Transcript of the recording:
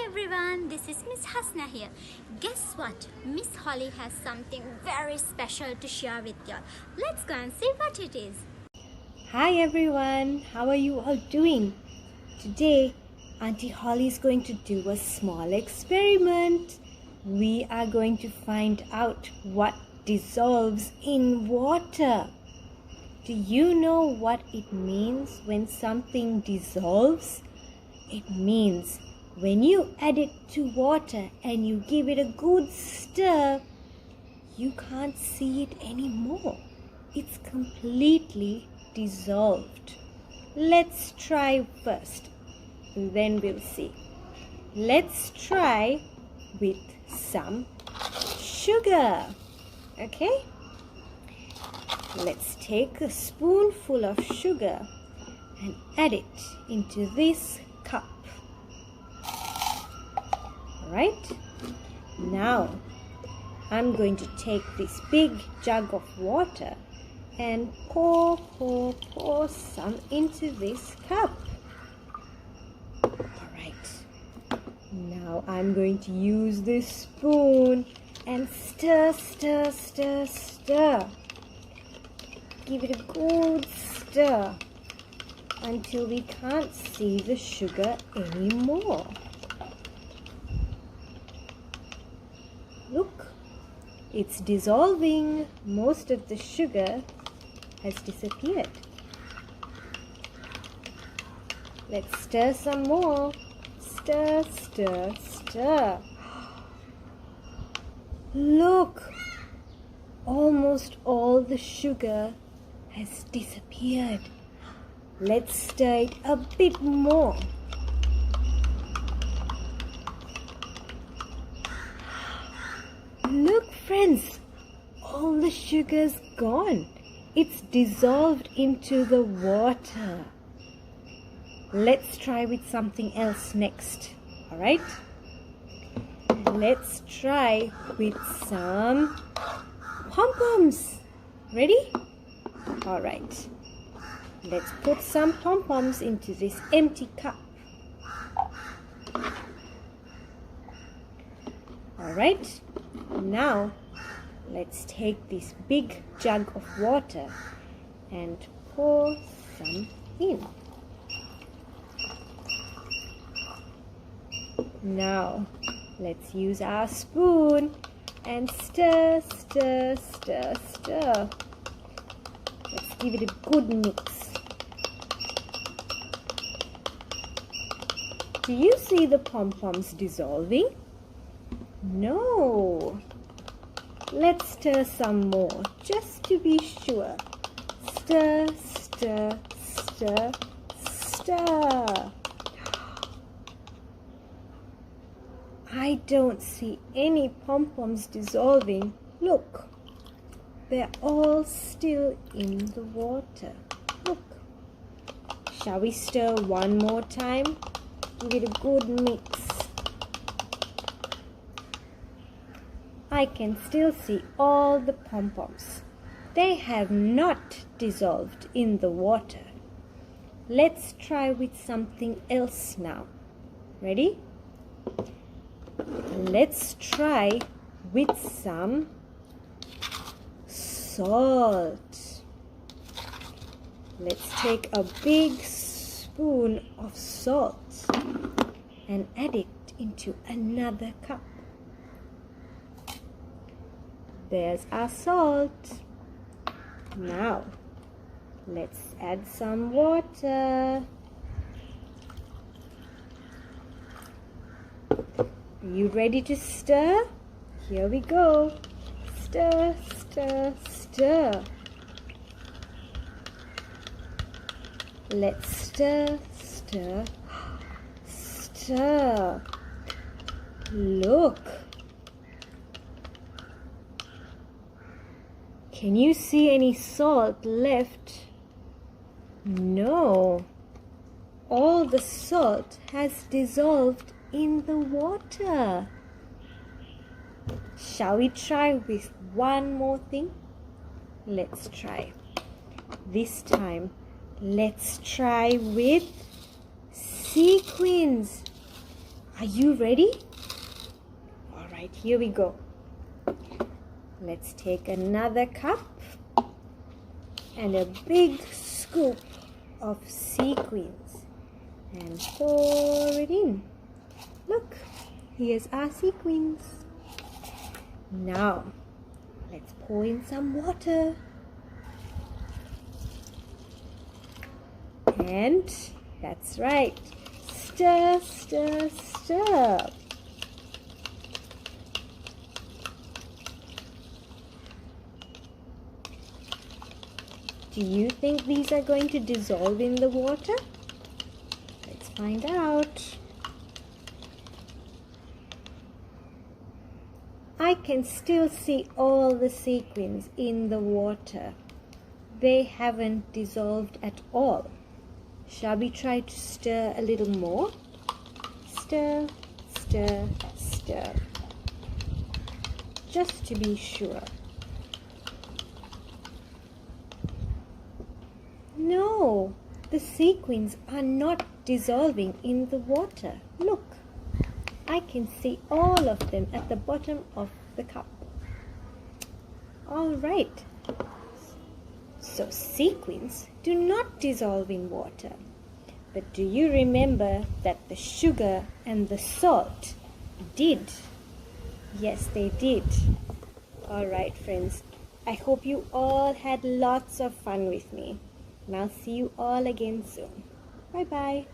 everyone, this is Miss Hasna here. Guess what? Miss Holly has something very special to share with you. Let's go and see what it is. Hi everyone, how are you all doing? Today, Auntie Holly is going to do a small experiment. We are going to find out what dissolves in water. Do you know what it means when something dissolves? It means when you add it to water and you give it a good stir, you can't see it anymore. It's completely dissolved. Let's try first, and then we'll see. Let's try with some sugar. Okay? Let's take a spoonful of sugar and add it into this cup. Alright? Now, I'm going to take this big jug of water and pour some into this cup. Alright. Now I'm going to use this spoon and stir. Give it a good stir until we can't see the sugar anymore. Look, it's dissolving. Most of the sugar has disappeared. Let's stir some more. Stir. Look, almost all the sugar has disappeared. Let's stir it a bit more. Look, friends, all the sugar's gone. It's dissolved into the water. Let's try with something else next. Alright? Let's try with some pom-poms. Ready? Alright. Let's put some pom-poms into this empty cup. Alright. Now, let's take this big jug of water and pour some in. Now, let's use our spoon and stir. Let's give it a good mix. Do you see the pom-poms dissolving? No. Let's stir some more, just to be sure. Stir. I don't see any pom-poms dissolving. Look, they're all still in the water. Look. Shall we stir one more time? Give it a good mix. I can still see all the pom-poms. They have not dissolved in the water. Let's try with something else now. Ready? Let's try with some salt. Let's take a big spoon of salt and add it into another cup. There's our salt. Now, let's add some water. Are you ready to stir? Here we go. Stir. Let's stir. Look. Can you see any salt left? No. All the salt has dissolved in the water. Shall we try with one more thing? Let's try. This time, let's try with sequins. Are you ready? All right, here we go. Let's take another cup and a big scoop of sequins and pour it in. Look, here's our sequins. Now, let's pour in some water. And that's right. Stir, stir, stir. Do you think these are going to dissolve in the water? Let's find out. I can still see all the sequins in the water. They haven't dissolved at all. Shall we try to stir a little more? Stir, stir, stir. Just to be sure. No, the sequins are not dissolving in the water. Look, I can see all of them at the bottom of the cup. All right. So sequins do not dissolve in water. But do you remember that the sugar and the salt did? Yes, they did. All right, friends. I hope you all had lots of fun with me. And I'll see you all again soon. Bye-bye.